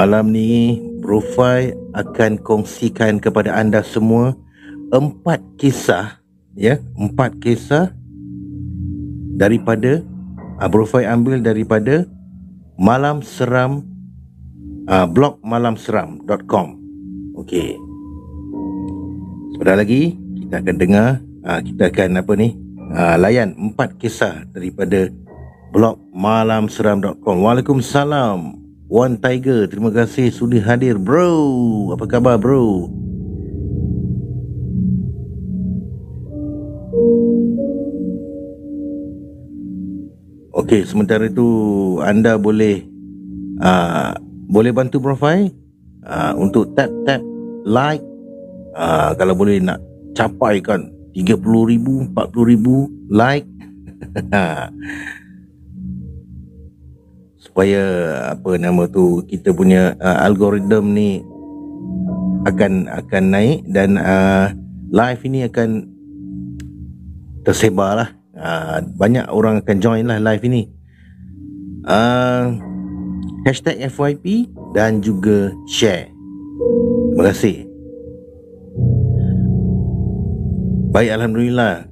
Malam ni Brofai akan kongsikan kepada anda semua 4 kisah, ya, 4 kisah daripada Brofai ambil daripada Malam Seram, blog malamseram.com. Okey. Sebentar lagi kita akan dengar, kita akan layan 4 kisah daripada blog malamseram.com. Waalaikumsalam One Tiger, terima kasih sudi hadir bro. Apa khabar bro? Okey, sementara itu anda boleh bantu Brofai untuk tap like, kalau boleh nak capai kan 30,000 40,000 like supaya kita punya algoritma ni akan naik dan live ini akan tersebar lah. Banyak orang akan join lah live ini. Hashtag FYP dan juga share. Terima kasih. Baik,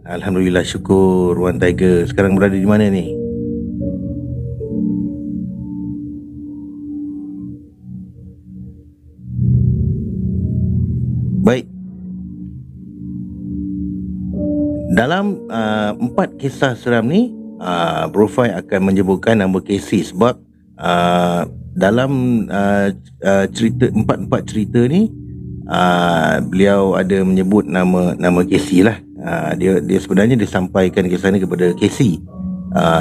Alhamdulillah, syukur One Tiger. Sekarang berada di mana ni? Baik. Dalam 4 kisah seram ni, Brofai akan menyebutkan nama Casey sebab dalam cerita 4 cerita ni, beliau ada menyebut nama Casey lah. Dia sebenarnya disampaikan kisah ni kepada Casey,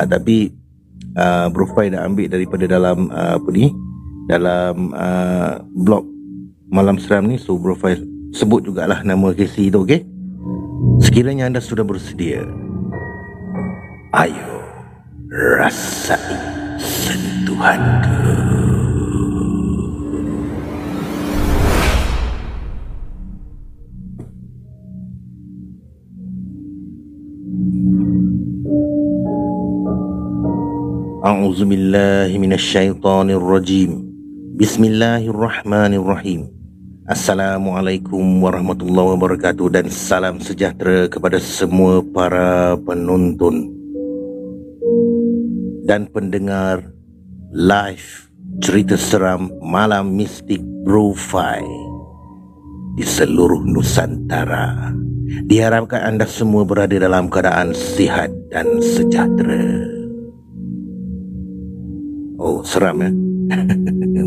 tapi Brofai dah ambil daripada dalam dalam blog Malam Seram ni, so Brofai sebut jugalah nama Casey tu. okey? Sekiranya anda sudah bersedia, ayo rasai sentuhanku. A'udzubillahi minasyaitonirrajim. Bismillahirrahmanirrahim. Assalamualaikum warahmatullahi wabarakatuh dan salam sejahtera kepada semua para penonton dan pendengar live cerita seram malam mistik Brofai di seluruh Nusantara. Diharapkan anda semua berada dalam keadaan sihat dan sejahtera. Oh, seram ya?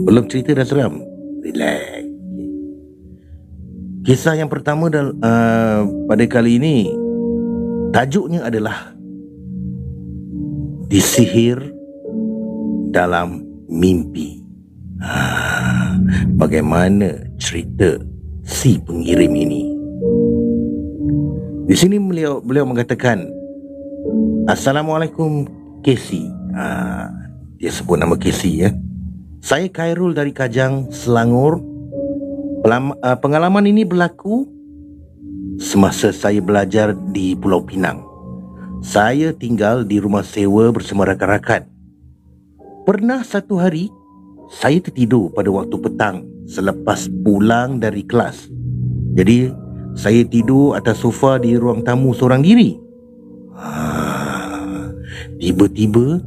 Belum cerita dah seram? Relax. Kisah yang pertama pada kali ini, tajuknya adalah Disihir dalam Mimpi. Bagaimana cerita si pengirim ini? Di sini beliau mengatakan, Assalamualaikum Casey. Dia sebut nama Casey ya. Saya Khairul dari Kajang, Selangor. Pengalaman ini berlaku semasa saya belajar di Pulau Pinang. Saya tinggal di rumah sewa bersama rakan-rakan. Pernah satu hari, saya tertidur pada waktu petang selepas pulang dari kelas. Jadi, saya tidur atas sofa di ruang tamu seorang diri. Tiba-tiba,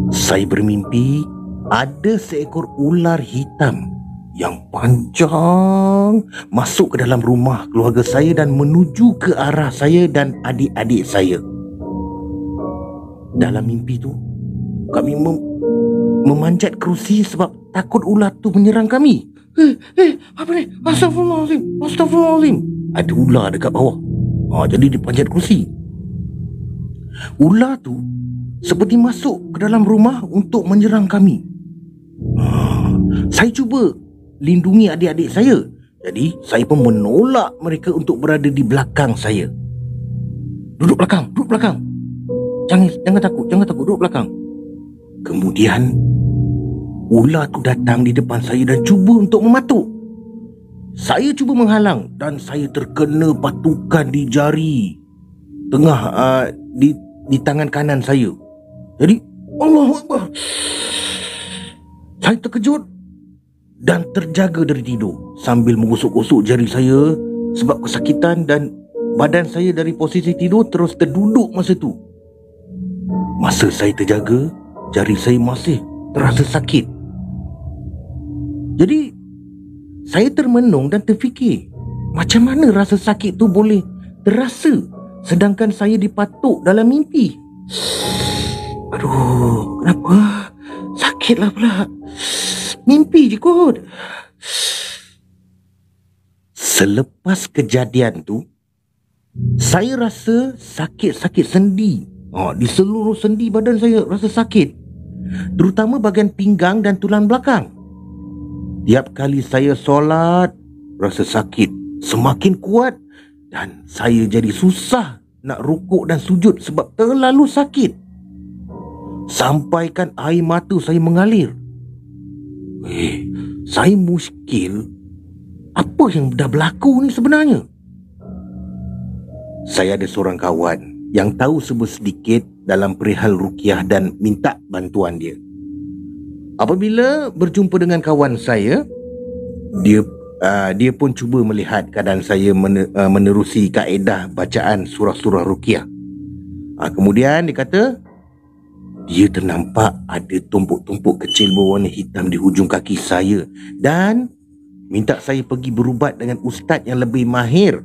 saya bermimpi ada seekor ular hitam yang panjang masuk ke dalam rumah keluarga saya dan menuju ke arah saya dan adik-adik saya. Dalam mimpi tu, kami memanjat kerusi sebab takut ular tu menyerang kami. Apa ni? Astagfirullahaladzim. Ada ular dekat bawah. Jadi dipanjat kerusi. Ular tu seperti masuk ke dalam rumah untuk menyerang kami. Saya cuba lindungi adik-adik saya. Jadi saya pun menolak mereka untuk berada di belakang saya. Duduk belakang. Jangan takut, duduk belakang. Kemudian ular tu datang di depan saya dan cuba untuk mematuk. Saya cuba menghalang dan saya terkena patukan di jari tengah, di tangan kanan saya. Jadi Allahu Akbar. Saya terkejut dan terjaga dari tidur sambil menggosok-gosok jari saya sebab kesakitan, dan badan saya dari posisi tidur terus terduduk masa tu. Masa saya terjaga, jari saya masih terasa sakit. Jadi saya termenung dan terfikir, macam mana rasa sakit tu boleh terasa sedangkan saya dipatuk dalam mimpi? Aduh, kenapa? Sakitlah pula. Mimpi je kot. Selepas kejadian tu, saya rasa sakit-sakit sendi. Di seluruh sendi badan saya rasa sakit, terutama bahagian pinggang dan tulang belakang. Tiap kali saya solat, rasa sakit semakin kuat dan saya jadi susah nak rukuk dan sujud sebab terlalu sakit. Sampaikan air mata saya mengalir. Saya muskil. Apa yang dah berlaku ni sebenarnya? Saya ada seorang kawan yang tahu sedikit dalam perihal ruqyah dan minta bantuan dia. Apabila berjumpa dengan kawan saya, dia pun cuba melihat keadaan saya menerusi kaedah bacaan surah-surah ruqyah. Kemudian dia kata, dia ternampak ada tumpuk-tumpuk kecil berwarna hitam di hujung kaki saya dan minta saya pergi berubat dengan ustaz yang lebih mahir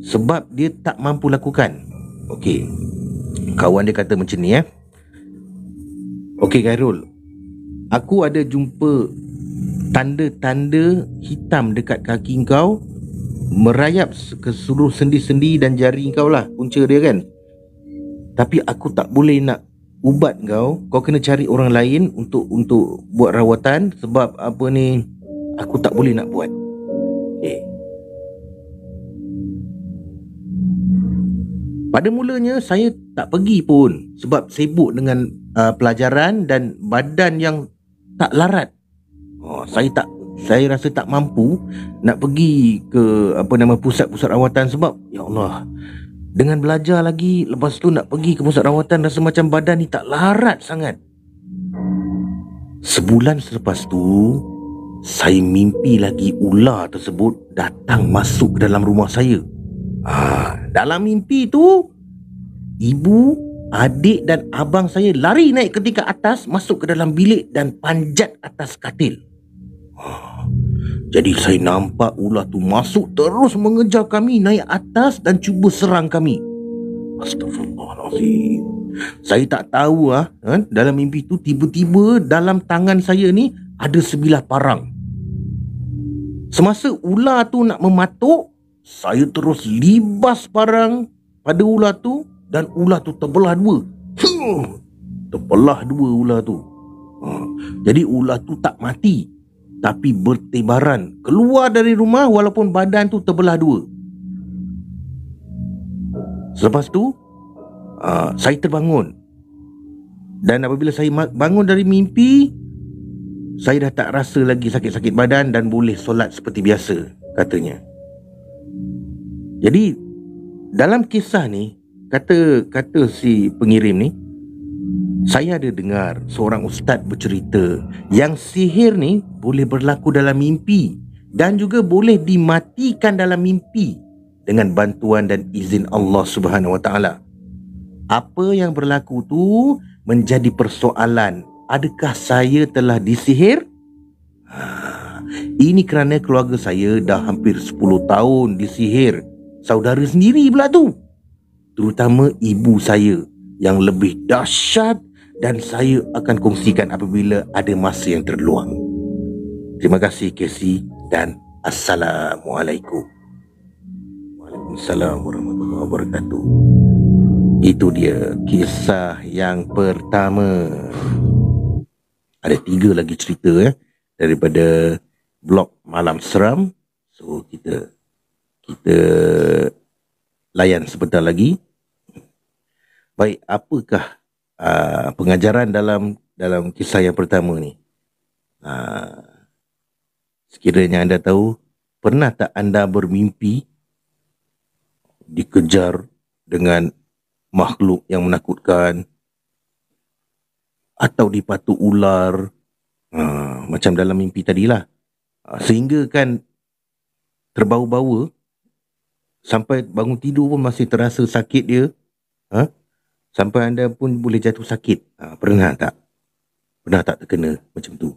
sebab dia tak mampu lakukan. Okey, kawan dia kata macam ni. Okey Khairul, aku ada jumpa tanda-tanda hitam dekat kaki kau, merayap ke seluruh sendi-sendi dan jari kau lah, punca dia kan. Tapi aku tak boleh nak ubat kau kena cari orang lain untuk buat rawatan sebab apa ni, aku tak boleh nak buat. Pada mulanya saya tak pergi pun sebab sibuk dengan pelajaran dan badan yang tak larat. Saya rasa tak mampu nak pergi ke pusat-pusat rawatan sebab ya Allah, dengan belajar lagi, lepas tu nak pergi ke pusat rawatan, rasa macam badan ni tak larat sangat. Sebulan selepas tu, saya mimpi lagi ular tersebut datang masuk ke dalam rumah saya. Dalam mimpi tu, ibu, adik dan abang saya lari naik ke tingkat atas, masuk ke dalam bilik dan panjat atas katil. Jadi saya nampak ular tu masuk terus mengejar kami naik atas dan cuba serang kami. Astagfirullahaladzim. Saya tak tahu dalam mimpi tu tiba-tiba dalam tangan saya ni ada sebilah parang. Semasa ular tu nak mematuk, saya terus libas parang pada ular tu dan ular tu terbelah dua. Terbelah dua ular tu. Jadi ular tu tak mati, tapi bertebaran keluar dari rumah walaupun badan tu terbelah dua. Selepas tu saya terbangun. Dan apabila saya bangun dari mimpi, saya dah tak rasa lagi sakit-sakit badan dan boleh solat seperti biasa, katanya. Jadi dalam kisah ni, kata si pengirim ni, saya ada dengar seorang ustaz bercerita yang sihir ni boleh berlaku dalam mimpi dan juga boleh dimatikan dalam mimpi dengan bantuan dan izin Allah Subhanahu Wa Taala. Apa yang berlaku tu menjadi persoalan, adakah saya telah disihir? Ini kerana keluarga saya dah hampir 10 tahun disihir saudara sendiri pula tu, terutama ibu saya yang lebih dahsyat, dan saya akan kongsikan apabila ada masa yang terluang. Terima kasih Casey dan Assalamualaikum. Waalaikumsalam warahmatullahi wabarakatuh. Itu dia kisah yang pertama. Ada 3 lagi cerita daripada blog Malam Seram. So kita layan sebentar lagi. Baik, apakah pengajaran dalam kisah yang pertama ni? Sekiranya anda tahu, pernah tak anda bermimpi dikejar dengan makhluk yang menakutkan atau dipatuk ular? Macam dalam mimpi tadilah. Sehingga kan terbau-bawa, sampai bangun tidur pun masih terasa sakit dia. Sampai anda pun boleh jatuh sakit. Pernah tak? Pernah tak terkena macam tu?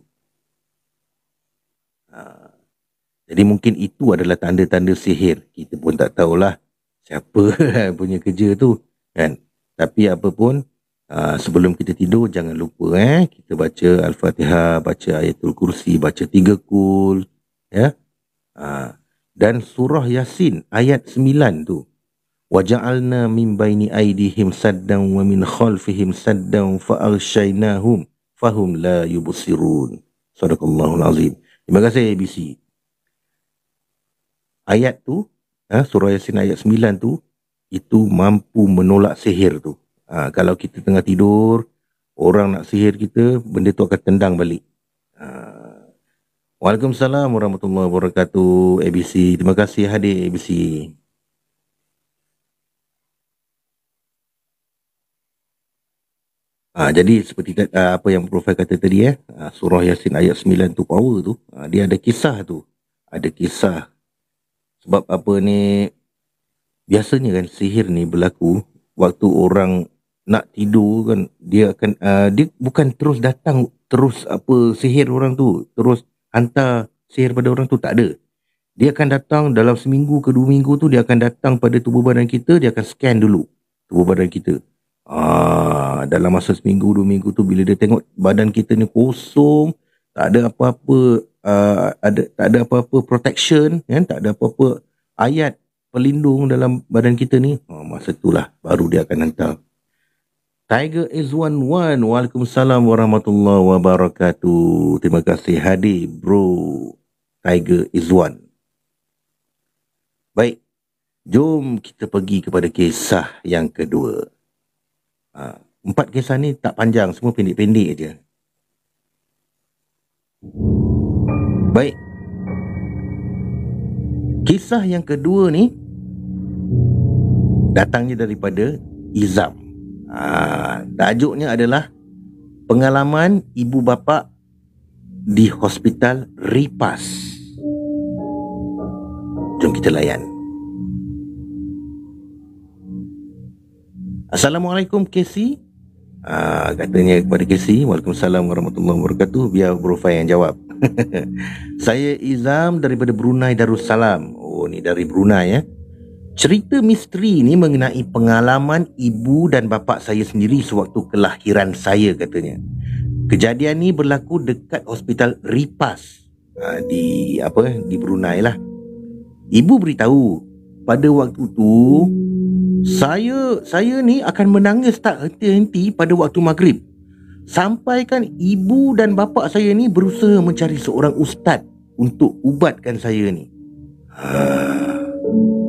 Jadi mungkin itu adalah tanda-tanda sihir. Kita pun tak tahulah siapa punya kerja tu, kan? Tapi apa pun, sebelum kita tidur jangan lupa kita baca Al-Fatihah, baca Ayatul Kursi, baca 3 kul, ya. Dan surah Yasin ayat 9 tu. Waja'alna min baini aidihim saddan wa min khalfihim saddan fa'aghshaynahum fahum la yubsirun. Sadaqallahul azim. Terima kasih ABC. Ayat tu, surah Yasin ayat 9 tu, itu mampu menolak sihir tu. Kalau kita tengah tidur, orang nak sihir kita, benda tu akan tendang balik. Waalaikumsalam warahmatullahi wabarakatuh, ABC. Terima kasih hadir ABC. Jadi seperti apa yang Prof kata tadi, surah Yasin ayat 9 tu power tu, dia ada kisah tu. Ada kisah. Sebab apa ni, biasanya kan sihir ni berlaku waktu orang nak tidur kan, dia akan dia bukan terus datang terus sihir orang tu, terus hantar sihir pada orang tu, tak ada. Dia akan datang dalam seminggu ke 2 minggu tu, dia akan datang pada tubuh badan kita, dia akan scan dulu tubuh badan kita. Dalam masa seminggu 2 minggu tu, bila dia tengok badan kita ni kosong, tak ada apa-apa, tak ada apa-apa protection, kan? Tak ada apa-apa ayat pelindung dalam badan kita ni, masa itulah baru dia akan hantar. Tiger is 11. Waalaikumsalam warahmatullahi wabarakatuh. Terima kasih hadir bro Tiger is 1. Baik, jom kita pergi kepada kisah yang kedua. 4 kisah ni tak panjang, semua pendek-pendek je. Baik, kisah yang kedua ni datangnya daripada Izam. Tajuknya adalah pengalaman ibu bapa di hospital Ripas. Jom kita layan. Assalamualaikum Casey. Katanya kepada Casey, Waalaikumsalam warahmatullahi wabarakatuh. Biar Bro Fai yang jawab. Saya Izam daripada Brunei Darussalam. Oh, ni dari Brunei ya. Cerita misteri ni mengenai pengalaman ibu dan bapa saya sendiri sewaktu kelahiran saya, katanya. Kejadian ni berlaku dekat hospital Ripas di Brunei lah. Ibu beritahu pada waktu tu saya ni akan menangis tak henti-henti pada waktu maghrib. Sampaikan ibu dan bapa saya ni berusaha mencari seorang ustaz untuk ubatkan saya ni.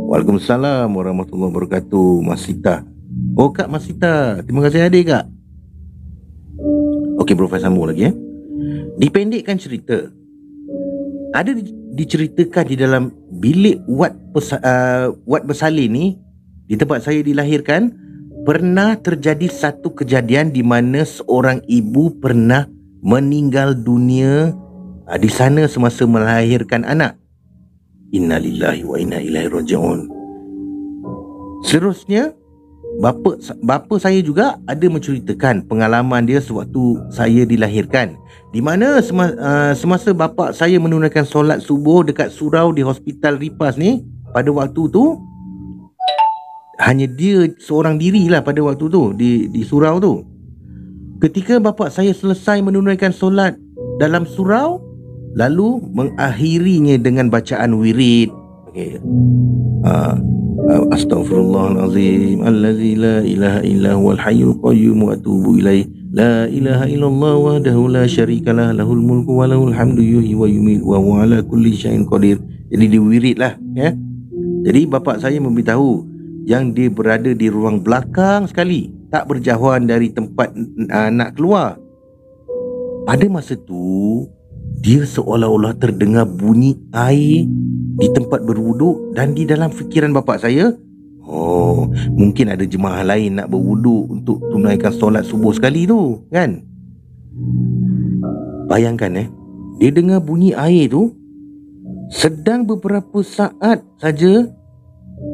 Waalaikumsalam warahmatullahi wabarakatuh, Masita. Oh, Kak Masita, terima kasih hadir, Kak. Okey, Bro Fai sambung lagi. Dipendekkan cerita, ada diceritakan di dalam bilik wad bersalin ni, di tempat saya dilahirkan, pernah terjadi satu kejadian di mana seorang ibu pernah meninggal dunia di sana semasa melahirkan anak. Innalillahi wa inna ilaihi raji'un. Seterusnya, bapa saya juga ada menceritakan pengalaman dia sewaktu saya dilahirkan, di mana semasa bapa saya menunaikan solat subuh dekat surau di hospital Ripas ni, pada waktu tu hanya dia seorang dirilah pada waktu tu di surau tu. Ketika bapa saya selesai menunaikan solat dalam surau, lalu mengakhirinya dengan bacaan wirid. Okey. Astaghfirullahalazim allazi la ilaha illa huwal hayyul qayyum wa atubu ilaih. La ilaha illallah wahdahu la syarikalah lahul mulku wa lahul hamdu yuhyi wa yumiit wa huwa ala kulli syai'in qadir. Jadi dia wirid lah, ya. Jadi bapa saya memberitahu yang dia berada di ruang belakang sekali, tak berjauhan dari tempat nak keluar. Pada masa tu, dia seolah-olah terdengar bunyi air di tempat berwuduk, dan di dalam fikiran bapa saya, oh, mungkin ada jemaah lain nak berwuduk untuk tunaikan solat subuh sekali tu, kan? Bayangkan dia dengar bunyi air tu sedang beberapa saat saja,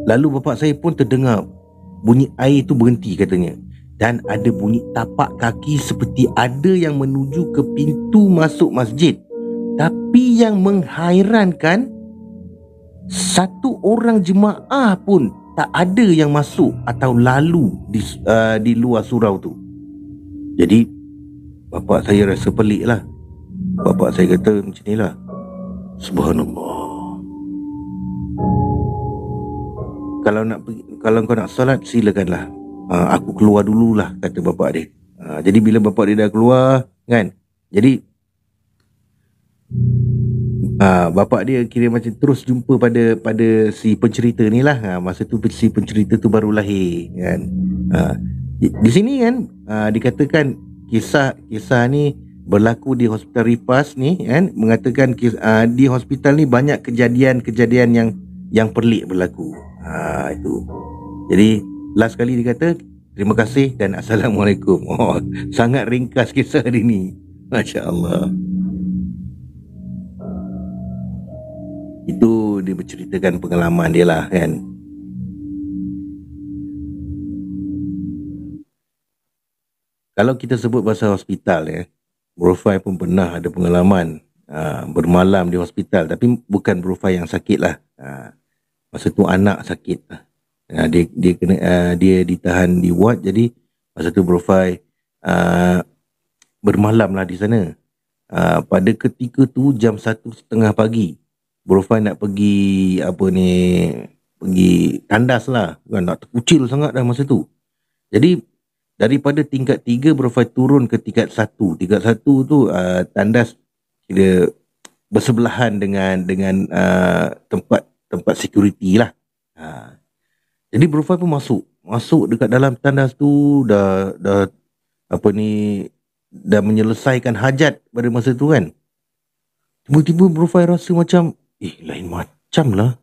lalu bapa saya pun terdengar bunyi air tu berhenti katanya. Dan ada bunyi tapak kaki seperti ada yang menuju ke pintu masuk masjid. Tapi yang menghairankan, satu orang jemaah pun tak ada yang masuk atau lalu di luar surau tu. Jadi bapa saya rasa pelik lah. Bapa saya kata macam ni lah, subhanallah, kalau kau nak solat silakanlah, aku keluar dululah, kata bapak dia. Jadi bila bapak dia dah keluar kan, jadi bapak dia kira macam terus jumpa pada si pencerita ni lah. Masa tu si pencerita tu baru lahir kan. Di sini kan dikatakan kisah ni berlaku di Hospital Ripas ni kan, mengatakan di hospital ni banyak kejadian yang pelik berlaku. Itu. Jadi last kali dia kata terima kasih dan assalamualaikum. Sangat ringkas kisah hari ni. Masya-Allah. Itu dia berceritakan pengalaman dia lah kan. Kalau kita sebut pasal hospital Bro Fai pun pernah ada pengalaman bermalam di hospital, tapi bukan Bro Fai yang sakit lah. Masa tu anak sakit. Dia kena dia ditahan di ward, jadi masa tu Bro Fai bermalam lah di sana. Pada ketika tu jam 1:30 pagi, Bro Fai nak pergi pergi tandas lah kan, nak terkucil sangat dah masa tu. Jadi daripada tingkat 3 Bro Fai turun ke tingkat 1. Tingkat 1 tu tandas kira bersebelahan dengan tempat security lah. Jadi Bro Fai pun masuk dekat dalam tandas tu, dah dah menyelesaikan hajat pada masa tu kan. Tiba-tiba Bro Fai rasa macam lain macam lah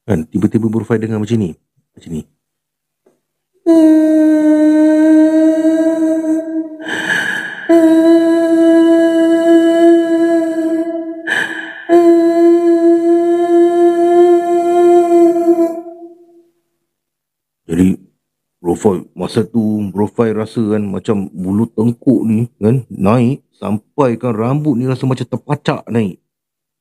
kan. Tiba-tiba Bro Fai dengar macam ni. Jadi masa tu Bro Fai rasa kan macam bulu tengkuk ni kan naik sampai kan rambut ni rasa macam terpacak naik.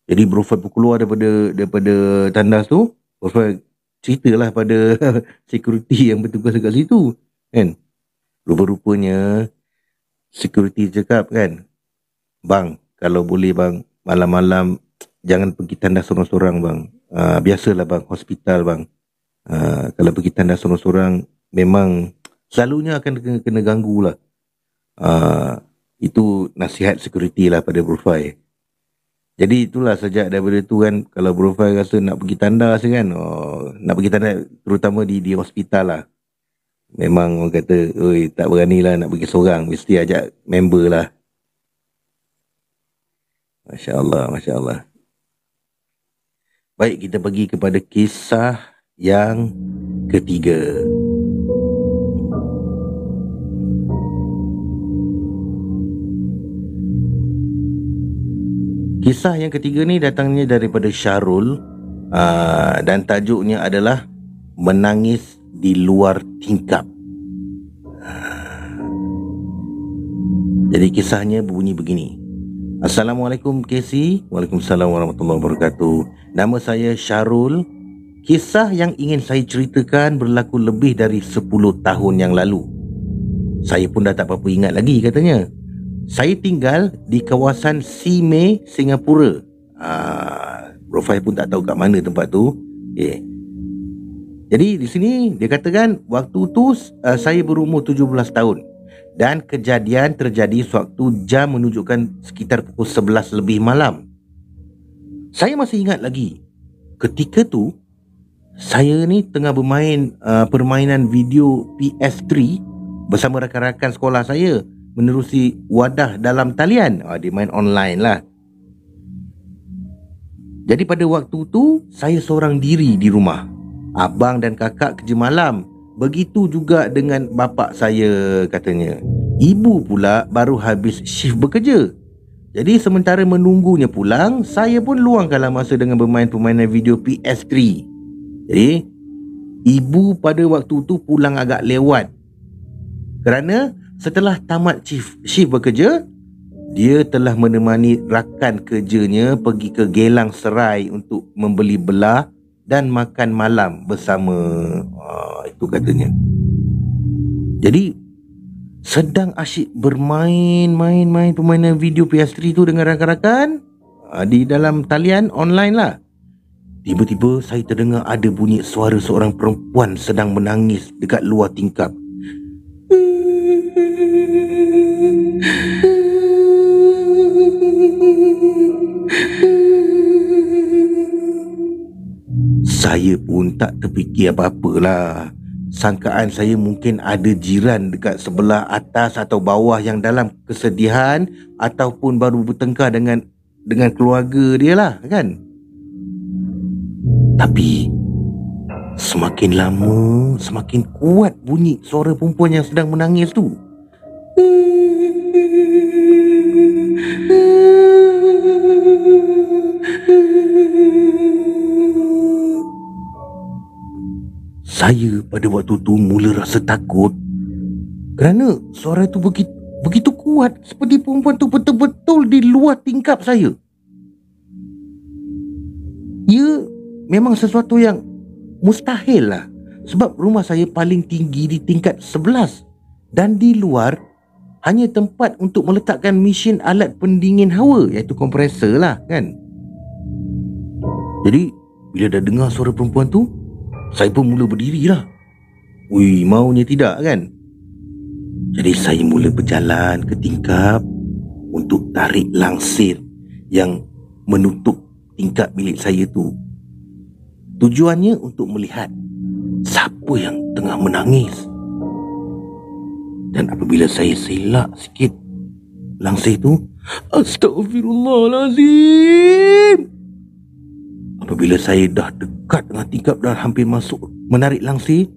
Jadi Bro Fai pun keluar daripada tandas tu. Bro Fai ceritalah pada security yang bertugas dekat situ kan. Rupa-rupanya security cakap kan, bang, kalau boleh bang, malam-malam jangan pergi tandas sorang-sorang bang. Biasalah bang, hospital bang. Kalau pergi tandas sorang-sorang memang selalunya akan kena ganggu lah. Itu nasihat security lah pada Bro Fai. Jadi itulah sejak daripada tu kan, kalau Bro Fai rasa nak pergi tandas kan, nak pergi tandas terutama di hospital lah, memang orang kata, oi tak berani lah nak pergi seorang, mesti ajak member lah. Masya Allah. Baik, kita pergi kepada kisah yang ketiga. Kisah yang ketiga ni datangnya daripada Syarul, dan tajuknya adalah Menangis di Luar Tingkap. Jadi kisahnya berbunyi begini. Assalamualaikum KC. Waalaikumsalam warahmatullahi wabarakatuh. Nama saya Syarul. Kisah yang ingin saya ceritakan berlaku lebih dari 10 tahun yang lalu. Saya pun dah tak apa-apa ingat lagi katanya. Saya tinggal di kawasan Simei, Singapura. Bro Fai pun tak tahu kat mana tempat tu. Jadi di sini dia katakan waktu tu saya berumur 17 tahun. Dan kejadian terjadi sewaktu jam menunjukkan sekitar pukul 11 lebih malam. Saya masih ingat lagi, ketika tu saya ni tengah bermain permainan video PS3 bersama rakan-rakan sekolah saya menerusi wadah dalam talian. Dia main online lah. Jadi pada waktu tu saya seorang diri di rumah. Abang dan kakak kerja malam. Begitu juga dengan bapa saya katanya. Ibu pula baru habis shift bekerja. Jadi sementara menunggunya pulang, saya pun luangkanlah masa dengan bermain permainan video PS3. Jadi ibu pada waktu tu pulang agak lewat, kerana setelah tamat shift bekerja, dia telah menemani rakan kerjanya pergi ke Geylang Serai untuk membeli belah dan makan malam bersama. Itu katanya. Jadi sedang asyik bermain permainan video PS3 tu dengan rakan-rakan di dalam talian online lah. Tiba-tiba saya terdengar ada bunyi suara seorang perempuan sedang menangis dekat luar tingkap. Saya pun tak terfikir apa-apalah. Sangkaan saya mungkin ada jiran dekat sebelah atas atau bawah yang dalam kesedihan ataupun baru bertengkar dengan keluarga dia lah kan. Tapi semakin lama semakin kuat bunyi suara perempuan yang sedang menangis tu. Saya pada waktu tu mula rasa takut kerana suara tu begitu kuat, seperti perempuan tu betul-betul di luar tingkap saya. Ia memang sesuatu yang mustahil lah, sebab rumah saya paling tinggi di tingkat 11 dan di luar hanya tempat untuk meletakkan mesin alat pendingin hawa, iaitu kompresor lah kan. Jadi bila dah dengar suara perempuan tu, saya pun mula berdiri lah. Maunya tidak kan. Jadi saya mula berjalan ke tingkap untuk tarik langsir yang menutup tingkap bilik saya tu. Tujuannya untuk melihat siapa yang tengah menangis. Dan apabila saya selak sikit langsir tu, Astaghfirullahalazim. Apabila saya dah dekat dengan tingkap dan hampir masuk menarik langsir,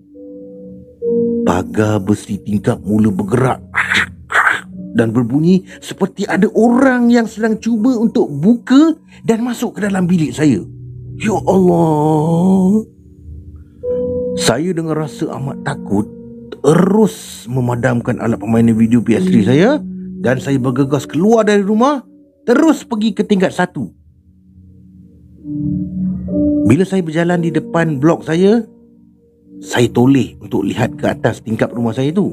pagar besi tingkap mula bergerak dan berbunyi seperti ada orang yang sedang cuba untuk buka dan masuk ke dalam bilik saya. Ya Allah. Saya dengan rasa amat takut terus memadamkan alat permainan video PS3 saya dan saya bergegas keluar dari rumah, terus pergi ke tingkat 1. Bila saya berjalan di depan blok saya toleh untuk lihat ke atas tingkap rumah saya tu.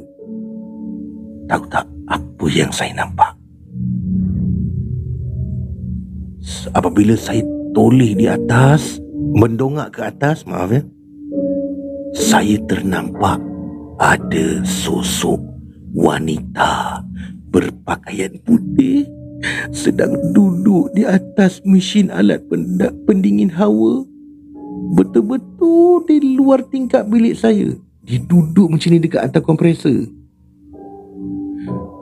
Tahu tak apa yang saya nampak? Apabila saya toleh di atas, mendongak ke atas, maaf ya, saya ternampak ada sosok wanita berpakaian putih sedang duduk di atas mesin alat pendingin hawa, betul-betul di luar tingkap bilik saya. Dia duduk macam ni dekat atas kompresor.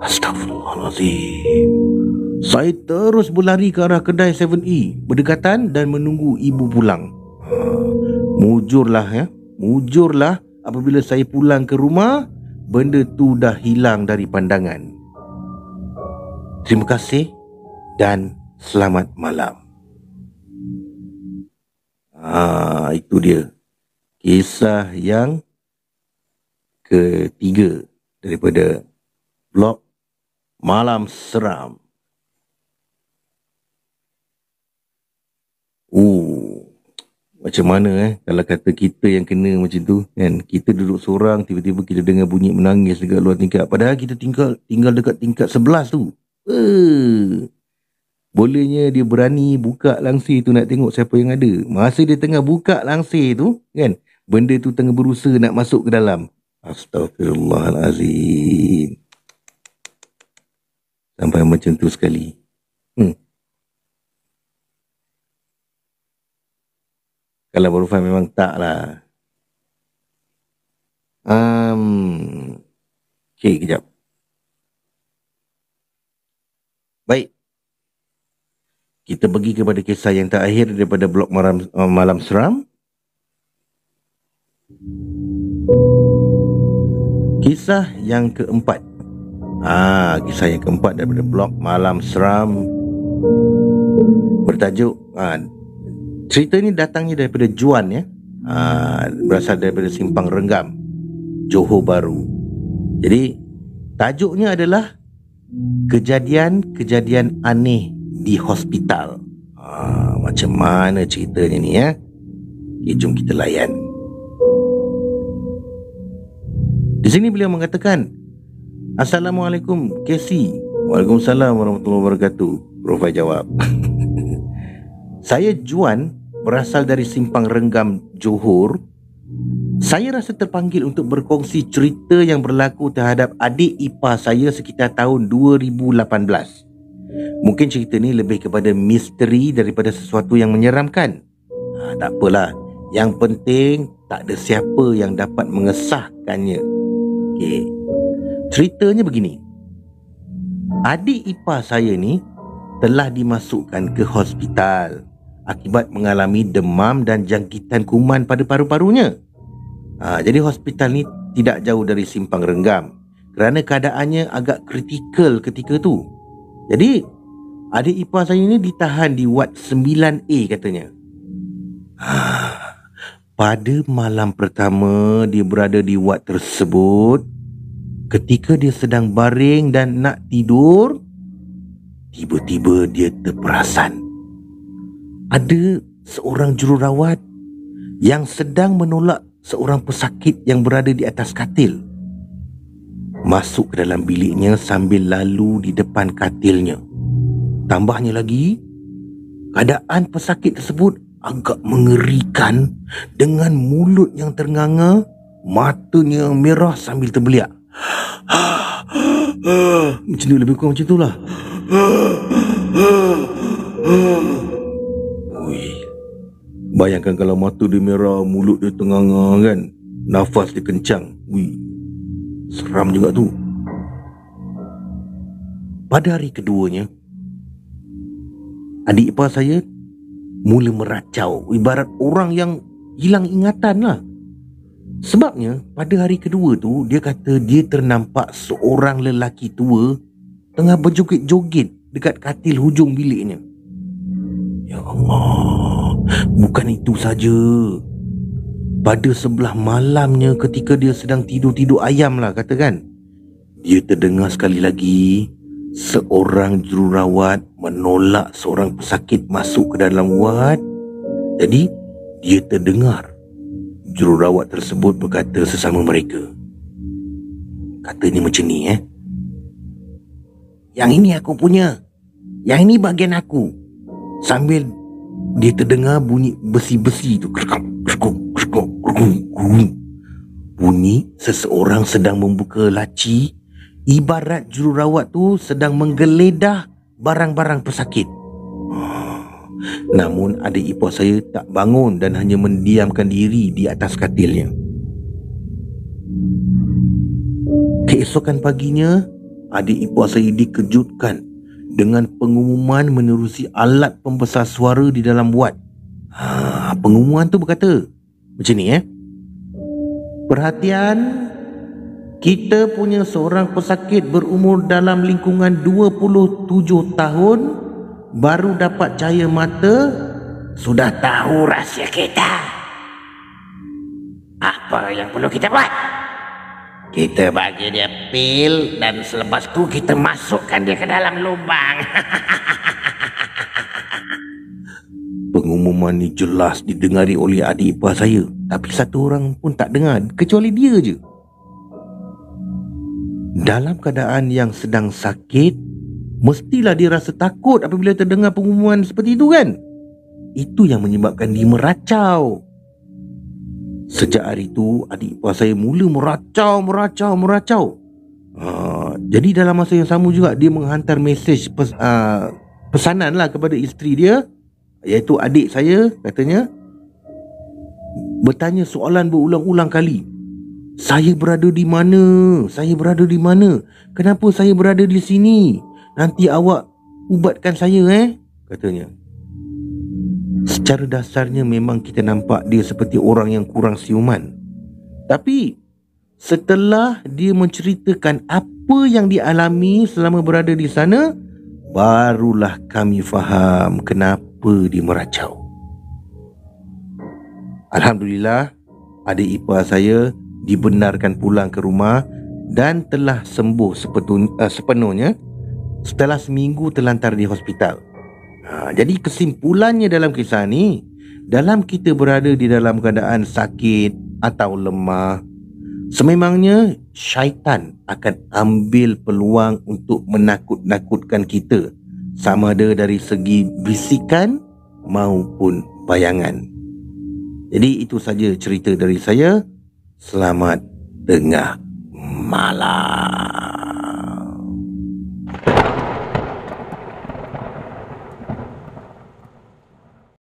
Astaghfirullahalazim. Saya terus berlari ke arah kedai 7E berdekatan dan menunggu ibu pulang. Mujurlah apabila saya pulang ke rumah, benda tu dah hilang dari pandangan. Terima kasih dan selamat malam. Itu dia kisah yang ketiga daripada blog Malam Seram. Macam mana kalau kata kita yang kena macam tu kan. Kita duduk seorang, tiba-tiba kita dengar bunyi menangis dekat luar tingkap, padahal kita tinggal dekat tingkat 11 tu. Bolehnya dia berani buka langsir tu nak tengok siapa yang ada. Masa dia tengah buka langsir tu kan, benda tu tengah berusaha nak masuk ke dalam. Astaghfirullahalazim. Sampai macam tu sekali. Kalau baru faham memang tak lah. Okay, kejap. Baik. Kita pergi kepada kisah yang terakhir daripada blog Malam Seram. Kisah yang keempat. Kisah yang keempat daripada blog Malam Seram bertajuk cerita ni datangnya daripada Juan ya. Berasal daripada Simpang Renggam, Johor Bahru. Jadi tajuknya adalah kejadian-kejadian aneh di hospital. Macam mana ceritanya ni ya? Okay, jom kita layan. Di sini beliau mengatakan, Assalamualaikum Casey. Waalaikumsalam warahmatullahi wabarakatuh. Profai jawab. Saya Juan, berasal dari Simpang Renggam, Johor. Saya rasa terpanggil untuk berkongsi cerita yang berlaku terhadap adik ipar saya sekitar tahun 2018. Mungkin cerita ni lebih kepada misteri daripada sesuatu yang menyeramkan. Tak apalah. Yang penting tak ada siapa yang dapat mengesahkannya. Okey. Ceritanya begini. Adik ipar saya ni telah dimasukkan ke hospital akibat mengalami demam dan jangkitan kuman pada paru-parunya. Jadi hospital ni tidak jauh dari Simpang Renggam kerana keadaannya agak kritikal ketika tu. Jadi adik ipar saya ni ditahan di ward 9A katanya. Pada malam pertama dia berada di ward tersebut, ketika dia sedang baring dan nak tidur, tiba-tiba dia terperasan ada seorang jururawat yang sedang menolak seorang pesakit yang berada di atas katil masuk ke dalam biliknya sambil lalu di depan katilnya. Tambahnya lagi, keadaan pesakit tersebut agak mengerikan dengan mulut yang ternganga, matanya merah sambil terbeliak. Macam tu, lebih kurang macam tu lah. Bayangkan kalau mata dia merah, mulut dia ternganga kan, nafas dia kencang. Seram juga tu. Pada hari keduanya, adik ipar saya mula meracau, ibarat orang yang hilang ingatan lah. Sebabnya pada hari kedua tu, dia kata dia ternampak seorang lelaki tua tengah berjoget-joget dekat katil hujung biliknya. Ya Allah, bukan itu saja. Pada sebelah malamnya ketika dia sedang tidur-tidur ayam lah katakan, dia terdengar sekali lagi seorang jururawat menolak seorang pesakit masuk ke dalam wad. Jadi dia terdengar jururawat tersebut berkata sesama mereka, katanya macam ni yang ini aku punya, yang ini bahagian aku. Sambil dia terdengar bunyi besi-besi tu, bunyi seseorang sedang membuka laci, ibarat jururawat tu sedang menggeledah barang-barang pesakit. Namun adik ipar saya tak bangun dan hanya mendiamkan diri di atas katilnya. Keesokan paginya, adik ipar saya dikejutkan dengan pengumuman menerusi alat pembesar suara di dalam wad. Pengumuman tu berkata macam ni perhatian, kita punya seorang pesakit berumur dalam lingkungan 27 tahun, baru dapat cahaya mata, sudah tahu rahsia kita. Apa yang perlu kita buat? Kita bagi dia pil dan selepas tu kita masukkan dia ke dalam lubang. Pengumuman ni jelas didengari oleh adik ipar saya, tapi satu orang pun tak dengar kecuali dia je. Dalam keadaan yang sedang sakit, mestilah dia rasa takut apabila terdengar pengumuman seperti itu kan? Itu yang menyebabkan dia meracau. Sejak hari itu, adik ipar saya mula meracau. Jadi dalam masa yang sama juga, dia menghantar mesej pesanan lah kepada isteri dia, iaitu adik saya, katanya bertanya soalan berulang-ulang kali. Saya berada di mana? Saya berada di mana? Kenapa saya berada di sini? Nanti awak ubatkan saya katanya. Secara dasarnya memang kita nampak dia seperti orang yang kurang siuman. Tapi setelah dia menceritakan apa yang dialami selama berada di sana, barulah kami faham kenapa lupa di meracau. Alhamdulillah, adik ipar saya dibenarkan pulang ke rumah dan telah sembuh sepenuhnya setelah seminggu terlantar di hospital. Jadi kesimpulannya dalam kisah ni, dalam kita berada di dalam keadaan sakit atau lemah, sememangnya syaitan akan ambil peluang untuk menakut-nakutkan kita, sama ada dari segi bisikan maupun bayangan. Jadi itu saja cerita dari saya. Selamat tengah malam.